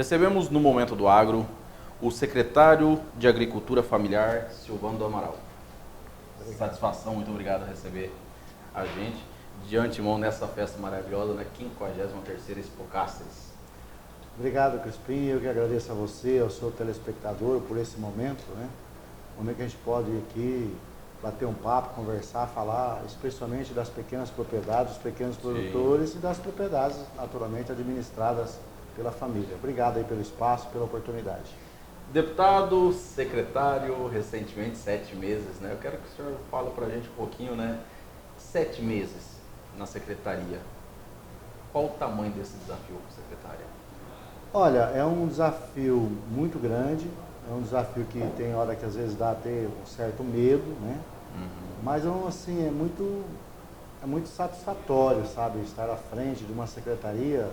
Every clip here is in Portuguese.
Recebemos no Momento do Agro o secretário de Agricultura Familiar, Silvano do Amaral. Satisfação, muito obrigado por receber a gente de antemão nessa festa maravilhosa, na 53ª Expocasters. Obrigado, Crispim. Eu que agradeço a você, ao seu telespectador, por esse momento, né? Momento que a gente pode ir aqui bater um papo, conversar, falar especialmente das pequenas propriedades, dos pequenos produtores e das propriedades naturalmente administradas pela família. Obrigado aí pelo espaço, pela oportunidade. Deputado, secretário, recentemente 7 meses, né? Eu quero que o senhor fale para a gente um pouquinho, né? 7 meses na secretaria. Qual o tamanho desse desafio, secretária? Olha, é um desafio muito grande, é um desafio que tem hora que às vezes dá até um certo medo, né? Mas assim, é muito satisfatório, sabe, estar à frente de uma secretaria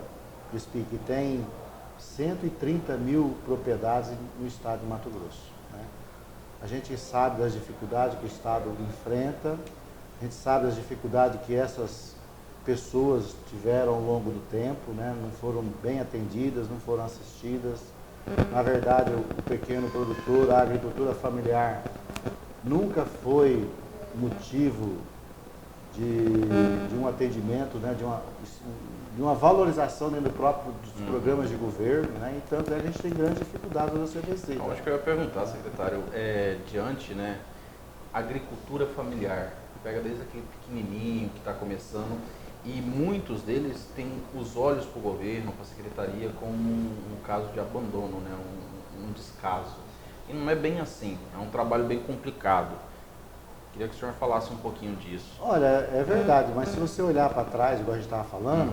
que tem 130 mil propriedades no estado de Mato Grosso, né? A gente sabe das dificuldades que o estado enfrenta, a gente sabe das dificuldades que essas pessoas tiveram ao longo do tempo, né? Não foram bem atendidas, não foram assistidas. Na verdade, o pequeno produtor, a agricultura familiar, nunca foi motivo de um atendimento, né? de uma valorização dentro dos programas de governo, né? E tanto é que a gente tem grandes dificuldades no CBC. Eu acho que eu ia perguntar, secretário, diante, né, agricultura familiar, pega desde aquele pequenininho que está começando, e muitos deles têm os olhos para o governo, para a secretaria, como um caso de abandono, né, um descaso. E não é bem assim, é um trabalho bem complicado. Queria que o senhor falasse um pouquinho disso. Olha, é verdade, mas se você olhar para trás, igual a gente estava falando,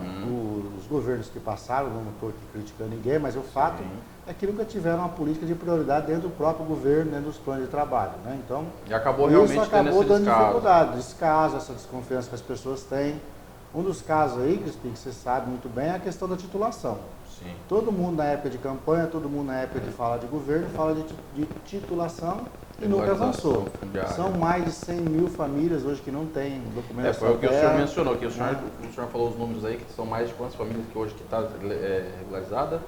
os governos que passaram, não estou aqui criticando ninguém, mas o fato é que nunca tiveram uma política de prioridade dentro do próprio governo, dentro dos planos de trabalho, né? Então, e acabou realmente isso acabou tendo dando dificuldade, descaso, essa desconfiança que as pessoas têm. Um dos casos aí, Crispim, que você sabe muito bem, é a questão da titulação. Sim. Todo mundo na época de campanha, todo mundo na época de fala de governo, fala de titulação e nunca avançou. São mais de 100 mil famílias hoje que não têm documentação. Foi o que o senhor mencionou, que o senhor falou os números aí, que são mais de quantas famílias que hoje está regularizada?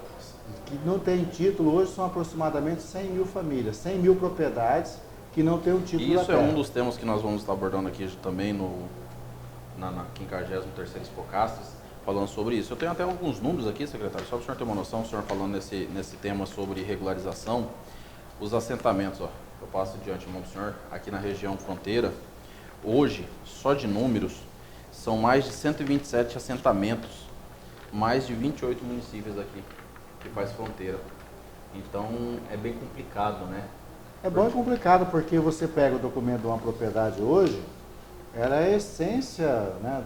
Que não tem título, hoje são aproximadamente 100 mil famílias, 100 mil propriedades que não têm um título da terra. Isso é um dos temas que nós vamos estar abordando aqui também na 53ª Expocasters, falando sobre isso. Eu tenho até alguns números aqui, secretário, só para o senhor ter uma noção, o senhor falando nesse tema sobre regularização, os assentamentos, ó, eu passo diante do senhor, aqui na região fronteira, hoje, só de números, são mais de 127 assentamentos, mais de 28 municípios aqui, que faz fronteira. Então, é bem complicado, né? É bom e complicado, porque você pega o documento de uma propriedade hoje, ela é a essência, né,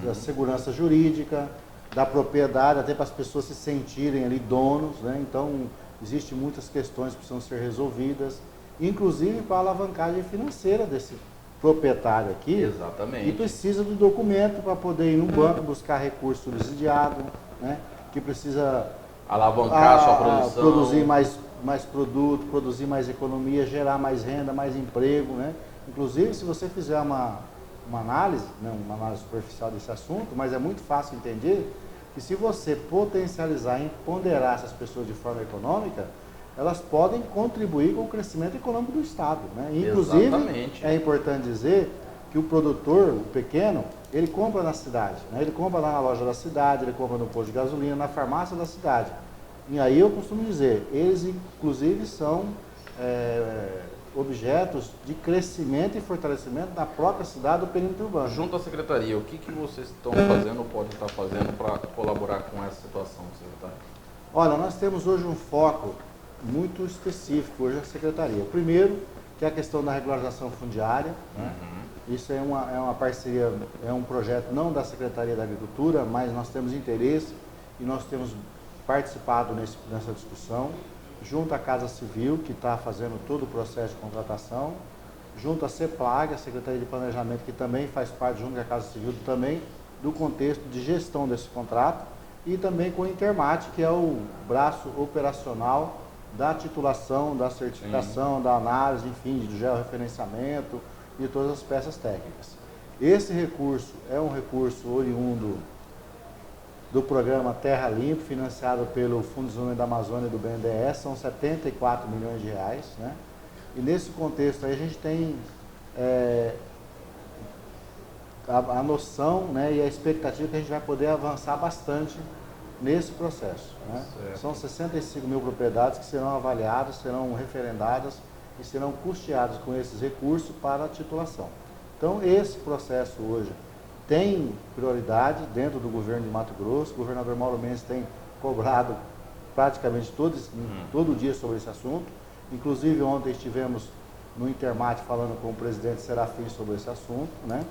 da segurança jurídica, da propriedade, até para as pessoas se sentirem ali donos, né? Então, existem muitas questões que precisam ser resolvidas, inclusive para a alavancagem financeira desse proprietário aqui. Exatamente. E precisa do documento para poder ir no banco buscar recurso subsidiado, né? Que precisa alavancar a sua produção, produzir mais produto, produzir mais economia, gerar mais renda, mais emprego, né? Inclusive, se você fizer uma análise, né, uma análise superficial desse assunto, mas é muito fácil entender que se você potencializar e ponderar essas pessoas de forma econômica, elas podem contribuir com o crescimento econômico do Estado, né? Inclusive, exatamente, é importante dizer que o produtor, o pequeno, ele compra na cidade, né? Ele compra lá na loja da cidade, ele compra no posto de gasolina, na farmácia da cidade. E aí eu costumo dizer, eles inclusive são objetos de crescimento e fortalecimento da própria cidade do perímetro urbano. Junto à secretaria, o que vocês estão fazendo ou podem estar fazendo para colaborar com essa situação, secretário? Olha, nós temos hoje um foco muito específico hoje na secretaria. O primeiro, que é a questão da regularização fundiária, né? Isso é uma parceria, é um projeto não da Secretaria da Agricultura, mas nós temos interesse e nós temos participado nessa discussão, junto à Casa Civil, que está fazendo todo o processo de contratação, junto à CEPLAG, a Secretaria de Planejamento, que também faz parte, junto à Casa Civil, também do contexto de gestão desse contrato, e também com o Intermate, que é o braço operacional da titulação, da certificação, da análise, enfim, do georreferenciamento e todas as peças técnicas. Esse recurso é um recurso oriundo do programa Terra Limpa, financiado pelo Fundo de Desenvolvimento da Amazônia e do BNDES, são 74 milhões de reais, né? E nesse contexto aí a gente tem a noção, né, e a expectativa que a gente vai poder avançar bastante nesse processo, né? São 65 mil propriedades que serão avaliadas, serão referendadas e serão custeadas com esses recursos para a titulação. Então, esse processo hoje tem prioridade dentro do governo de Mato Grosso. O governador Mauro Mendes tem cobrado praticamente todo dia sobre esse assunto. Inclusive, ontem estivemos no Intermate falando com o presidente Serafim sobre esse assunto, né?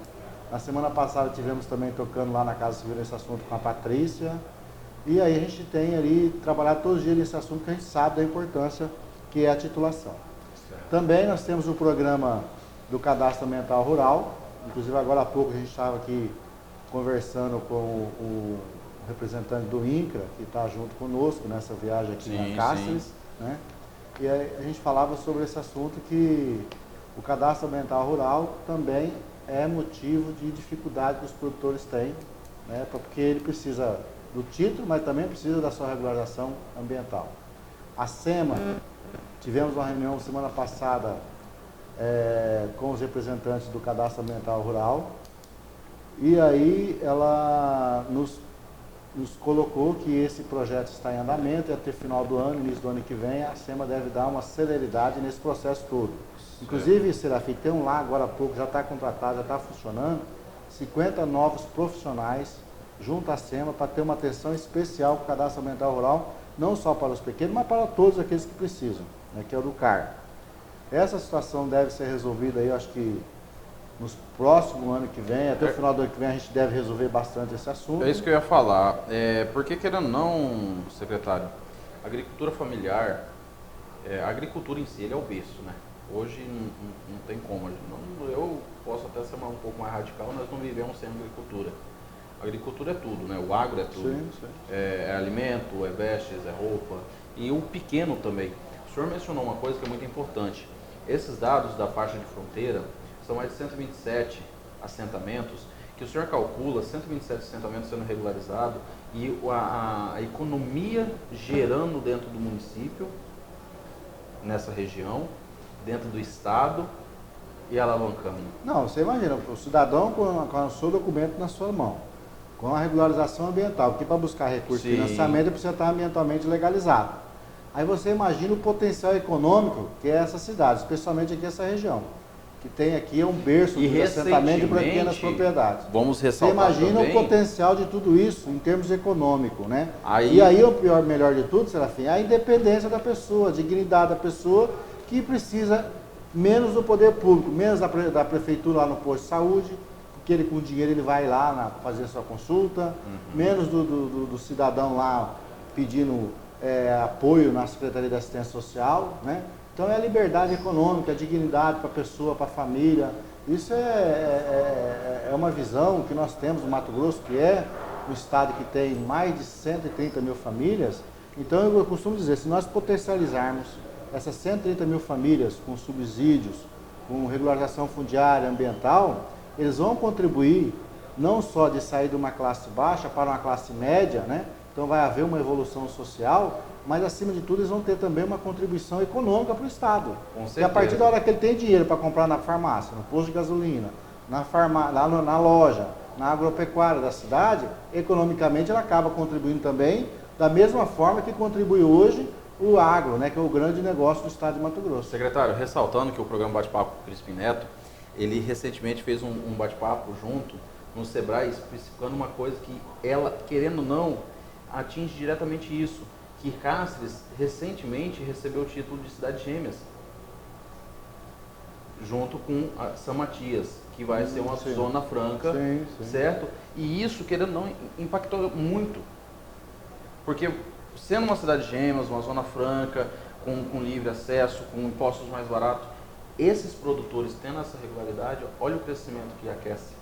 Na semana passada estivemos também tocando lá na Casa Civil nesse assunto com a Patrícia. E aí a gente tem ali trabalhado todos os dias nesse assunto que a gente sabe da importância que é a titulação. Também nós temos o programa do Cadastro Ambiental Rural. Inclusive agora há pouco a gente estava aqui conversando com o representante do INCRA, que está junto conosco nessa viagem aqui na Cáceres, né? E aí a gente falava sobre esse assunto, que o Cadastro Ambiental Rural também é motivo de dificuldade que os produtores têm, né? Porque ele precisa do título, mas também precisa da sua regularização ambiental. A SEMA, tivemos uma reunião semana passada com os representantes do Cadastro Ambiental Rural, e aí ela nos colocou que esse projeto está em andamento e até final do ano, início do ano que vem, a SEMA deve dar uma celeridade nesse processo todo. Inclusive, Serafim, tem lá agora há pouco, já está contratado, já está funcionando, 50 novos profissionais junto à SEMA para ter uma atenção especial com o Cadastro Ambiental Rural, não só para os pequenos, mas para todos aqueles que precisam, né, que é o do CAR. Essa situação deve ser resolvida aí, eu acho que nos próximos anos que vem, até o final do ano que vem, a gente deve resolver bastante esse assunto. É isso que eu ia falar. Porque, querendo ou não, secretário, a agricultura familiar, a agricultura em si, ele é o berço, né? Hoje não tem como. Eu posso até ser um pouco mais radical, nós não vivemos sem agricultura. A agricultura é tudo, né? O agro é tudo. Sim, sim. É alimento, é vestes, é roupa. E o pequeno também. O senhor mencionou uma coisa que é muito importante. Esses dados da faixa de fronteira são mais de 127 assentamentos, que o senhor calcula 127 assentamentos sendo regularizados e a economia gerando dentro do município, nessa região, dentro do estado e alavancando. Não, você imagina, o cidadão com o seu documento na sua mão, com a regularização ambiental, porque para buscar recurso de financiamento ele precisa estar ambientalmente legalizado. Aí você imagina o potencial econômico que é essa cidade, especialmente aqui essa região, que tem aqui um berço de assentamento de pequenas propriedades. Vamos ressaltar. Você imagina também o potencial de tudo isso em termos econômicos, né? Aí... E aí o melhor de tudo, Serafim, é a independência da pessoa, a dignidade da pessoa, que precisa menos do poder público, menos da prefeitura lá no posto de saúde, porque ele com dinheiro ele vai lá fazer a sua consulta, menos do cidadão lá pedindo apoio na Secretaria de Assistência Social, né? Então é a liberdade econômica, a dignidade para a pessoa, para a família. Isso é uma visão que nós temos no Mato Grosso, que é um estado que tem mais de 130 mil famílias. Então eu costumo dizer, se nós potencializarmos essas 130 mil famílias com subsídios, com regularização fundiária, ambiental, eles vão contribuir não só de sair de uma classe baixa para uma classe média, né? Então vai haver uma evolução social, mas acima de tudo eles vão ter também uma contribuição econômica para o Estado. E a partir da hora que ele tem dinheiro para comprar na farmácia, no posto de gasolina, na loja, na agropecuária da cidade, economicamente ela acaba contribuindo também da mesma forma que contribui hoje o agro, né, que é o grande negócio do Estado de Mato Grosso. Secretário, ressaltando que o programa Bate-Papo com o Crispim Neto, ele recentemente fez um bate-papo junto no Sebrae, especificando uma coisa que ela, querendo ou não, atinge diretamente isso, que Cáceres recentemente recebeu o título de Cidade Gêmeas, junto com a São Matias, que vai ser uma zona franca, certo? E isso, querendo ou não, impactou muito, porque sendo uma cidade gêmeas, uma zona franca, com livre acesso, com impostos mais baratos, esses produtores tendo essa regularidade, olha o crescimento que aquece.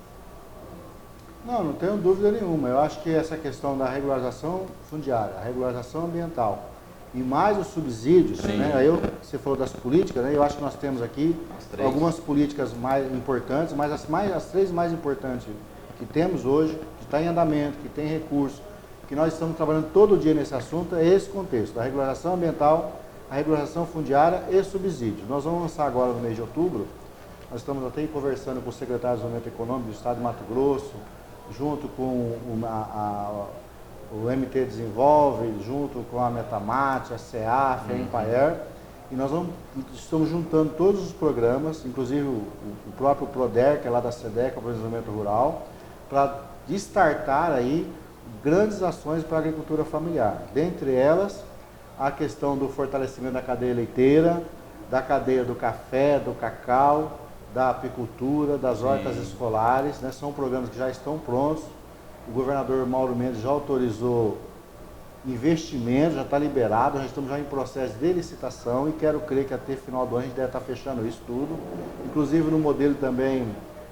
Não tenho dúvida nenhuma. Eu acho que essa questão da regularização fundiária, a regularização ambiental e mais os subsídios, né? Aí você falou das políticas, né? Eu acho que nós temos aqui algumas políticas mais importantes, mas as três mais importantes que temos hoje, que está em andamento, que tem recurso, que nós estamos trabalhando todo dia nesse assunto é esse contexto, da regularização ambiental, a regularização fundiária e subsídios. Nós vamos lançar agora no mês de outubro, nós estamos até conversando com o secretário de Desenvolvimento Econômico do Estado de Mato Grosso, junto com o MT Desenvolve, junto com a Metamate, a CEAF, a Empaer, e nós estamos juntando todos os programas, inclusive o próprio PRODER, que é lá da SEDEC, o Desenvolvimento Rural, para destartar aí grandes ações para a agricultura familiar. Dentre elas, a questão do fortalecimento da cadeia leiteira, da cadeia do café, do cacau, da apicultura, das hortas escolares, né? São programas que já estão prontos. O governador Mauro Mendes já autorizou investimento, já está liberado, já estamos já em processo de licitação e quero crer que até final do ano a gente deve estar fechando isso tudo. Inclusive no modelo também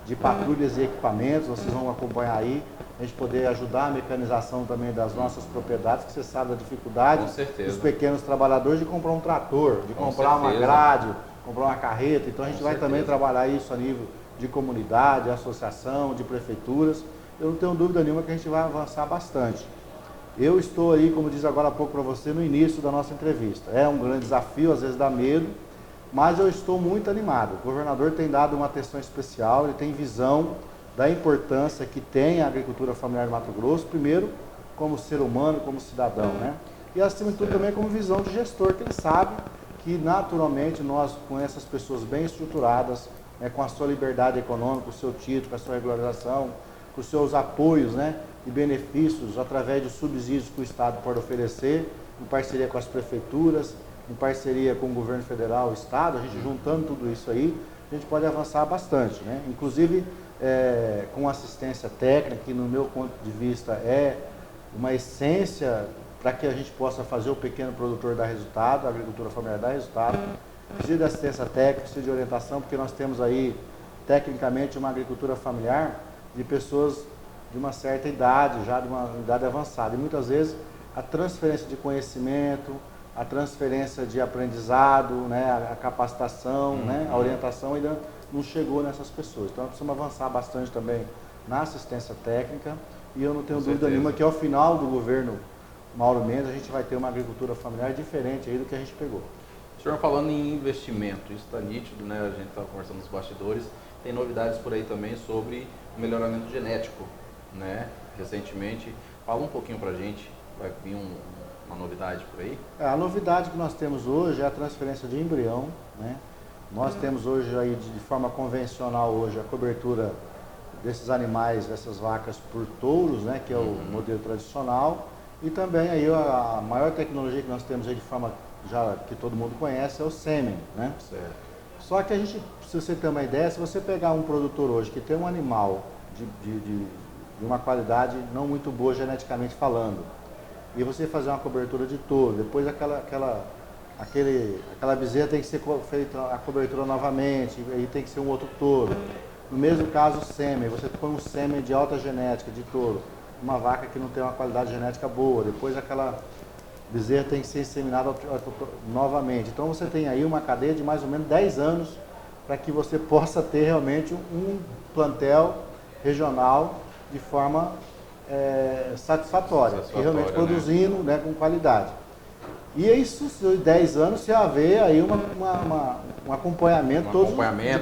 de patrulhas e equipamentos, vocês vão acompanhar aí, a gente poder ajudar a mecanização também das nossas propriedades, que você sabe da dificuldade dos pequenos trabalhadores de comprar um trator, de comprar uma grade, comprar uma carreta. Então a gente vai também trabalhar isso a nível de comunidade, associação, de prefeituras. Eu não tenho dúvida nenhuma que a gente vai avançar bastante. Eu estou aí, como diz agora há pouco para você, no início da nossa entrevista. É um grande desafio, às vezes dá medo, mas eu estou muito animado. O governador tem dado uma atenção especial, ele tem visão da importância que tem a agricultura familiar de Mato Grosso, primeiro como ser humano, como cidadão, né? E acima de tudo também como visão de gestor, que ele sabe que naturalmente nós, com essas pessoas bem estruturadas, né, com a sua liberdade econômica, com o seu título, com a sua regularização, com os seus apoios, né, e benefícios através de subsídios que o Estado pode oferecer, em parceria com as prefeituras, em parceria com o governo federal, o Estado, a gente juntando tudo isso aí, a gente pode avançar bastante, né? Inclusive com assistência técnica, que no meu ponto de vista é uma essência para que a gente possa fazer o pequeno produtor dar resultado, a agricultura familiar dar resultado. Precisa de assistência técnica, precisa de orientação, porque nós temos aí, tecnicamente, uma agricultura familiar de pessoas de uma certa idade, já de uma idade avançada. E muitas vezes a transferência de conhecimento, a transferência de aprendizado, né, a capacitação, né, a orientação ainda não chegou nessas pessoas. Então nós precisamos avançar bastante também na assistência técnica e eu não tenho dúvida nenhuma que ao final do governo Mauro Mendes a gente vai ter uma agricultura familiar diferente aí do que a gente pegou. O senhor falando em investimento, isso está nítido, né? A gente estava conversando nos bastidores, tem novidades por aí também sobre o melhoramento genético, né? Recentemente, fala um pouquinho para a gente, vai vir uma novidade por aí? A novidade que nós temos hoje é a transferência de embrião, né? Nós temos hoje aí de forma convencional hoje a cobertura desses animais, dessas vacas por touros, né? Que é o modelo tradicional. E também aí a maior tecnologia que nós temos aí de forma já que todo mundo conhece é o sêmen, né? Certo. Só que a gente, se você ter uma ideia, se você pegar um produtor hoje que tem um animal de uma qualidade não muito boa geneticamente falando, e você fazer uma cobertura de touro, depois aquela bezerra tem que ser feita a cobertura novamente, aí tem que ser um outro touro. No mesmo caso o sêmen, você põe um sêmen de alta genética de touro, uma vaca que não tem uma qualidade genética boa, depois aquela bezerra tem que ser inseminada novamente. Então você tem aí uma cadeia de mais ou menos 10 anos para que você possa ter realmente um plantel regional de forma satisfatória, e realmente produzindo, né, com qualidade. E isso, 10 anos, se haver aí um acompanhamento, de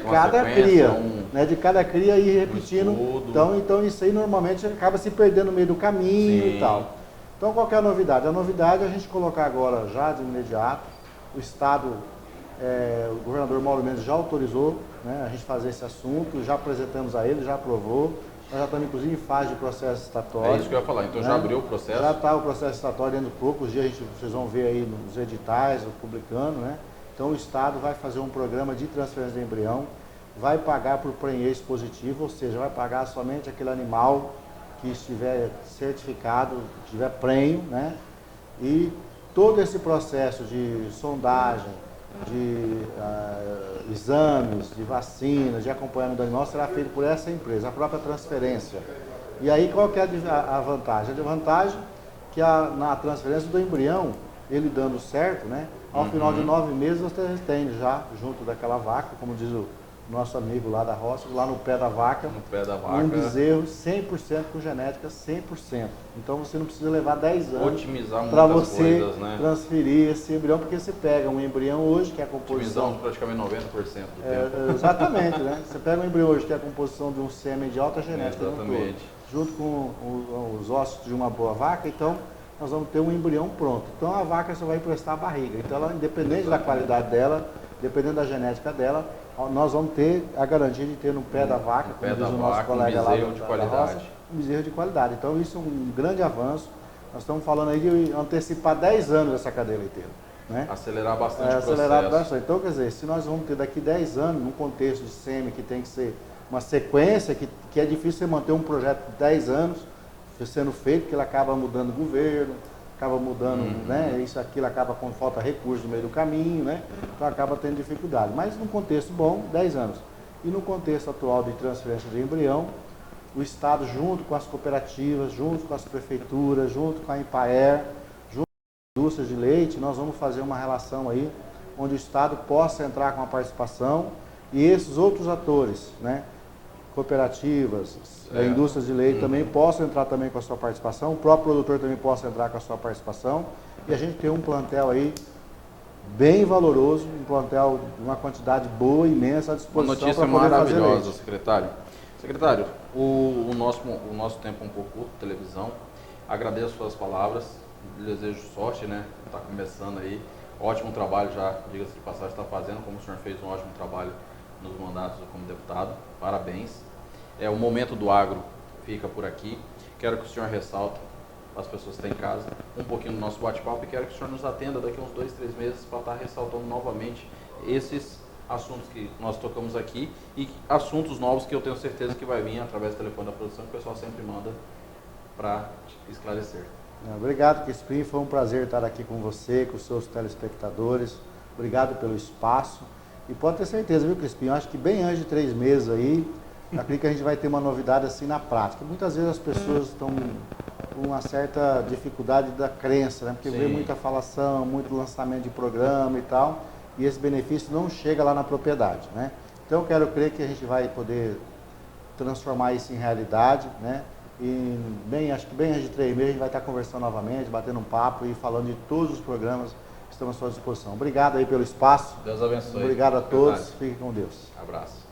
cada cria, né, de cada cria e repetindo. Então isso aí normalmente acaba se perdendo no meio do caminho. Sim. E tal. Então qual que é a novidade? A novidade é a gente colocar agora, já de imediato, o Estado, o governador Mauro Mendes já autorizou, né, a gente fazer esse assunto, já apresentamos a ele, já aprovou. Nós já estamos, inclusive, em fase de processo estatório. É isso que eu ia falar. Então, né? Já abriu o processo? Já está o processo estatório dentro de poucos dias, vocês vão ver aí nos editais, publicando, né? Então, o Estado vai fazer um programa de transferência de embrião, vai pagar por prenhez positivo, ou seja, vai pagar somente aquele animal que estiver certificado, que tiver prenho, né? E todo esse processo de sondagem, de exames, de vacinas, de acompanhamento do animal será feito por essa empresa, a própria transferência. E aí qual que é a vantagem? A vantagem é que na transferência do embrião, ele dando certo, né? Ao final de 9 meses você tem já junto daquela vaca, como diz o nosso amigo lá da roça, lá no pé da vaca. No pé da vaca. Um bezerro 100% com genética 100%. Então você não precisa levar 10 anos otimizar para muitas você coisas, né? transferir esse embrião, porque você pega um embrião hoje que é a composição... Otimizamos praticamente 90% do tempo. Exatamente, né? Você pega um embrião hoje que é a composição de um sêmen de alta genética no todo, junto com os ossos de uma boa vaca, então nós vamos ter um embrião pronto. Então a vaca só vai emprestar a barriga. Então ela, independente da qualidade dela, dependendo da genética dela, nós vamos ter a garantia de ter no pé da vaca, como diz o nosso colega lá de qualidade. Um bezerro de qualidade. Então isso é um grande avanço. Nós estamos falando aí de antecipar 10 anos essa cadeia leiteira. Né? Acelerar bastante o acelerar processo. Bastante. Então, quer dizer, se nós vamos ter daqui 10 anos, num contexto de sêmen que tem que ser uma sequência, que é difícil você manter um projeto de 10 anos sendo feito, porque ele acaba mudando o governo, acaba mudando, né? Isso, aquilo acaba com falta de recursos no meio do caminho, né? Então acaba tendo dificuldade. Mas num contexto bom, 10 anos. E no contexto atual de transferência de embrião, o Estado, junto com as cooperativas, junto com as prefeituras, junto com a Empaer, junto com as indústrias de leite, nós vamos fazer uma relação aí, onde o Estado possa entrar com a participação e esses outros atores, né? Cooperativas, indústrias de leite também possam entrar também com a sua participação, o próprio produtor também possa entrar com a sua participação, e a gente tem um plantel aí bem valoroso, um plantel de uma quantidade boa, imensa à disposição. Uma notícia maravilhosa, secretário. Secretário, o nosso tempo é um pouco curto, televisão. Agradeço suas palavras, desejo sorte, né? Está começando aí. Ótimo trabalho já, diga-se de passagem, está fazendo, como o senhor fez um ótimo trabalho nos mandatos como deputado. Parabéns. O momento do agro fica por aqui. Quero que o senhor ressalte, as pessoas que estão em casa, um pouquinho do nosso bate-papo, e quero que o senhor nos atenda daqui a uns 2, 3 meses para estar ressaltando novamente esses assuntos que nós tocamos aqui e assuntos novos que eu tenho certeza que vai vir através do telefone da produção, que o pessoal sempre manda para esclarecer. Obrigado, Crispim. Foi um prazer estar aqui com você, com os seus telespectadores. Obrigado pelo espaço. E pode ter certeza, viu, Crispim? Eu acho que bem antes de 3 meses aí, acredito que a gente vai ter uma novidade assim na prática. Muitas vezes as pessoas estão com uma certa dificuldade da crença, né? Porque vê muita falação, muito lançamento de programa e tal, e esse benefício não chega lá na propriedade, né? Então eu quero crer que a gente vai poder transformar isso em realidade, né? E acho que bem antes de 3 meses a gente vai estar conversando novamente, batendo um papo e falando de todos os programas que estão à sua disposição. Obrigado aí pelo espaço. Deus abençoe. Obrigado a todos. Fiquem com Deus. Abraço.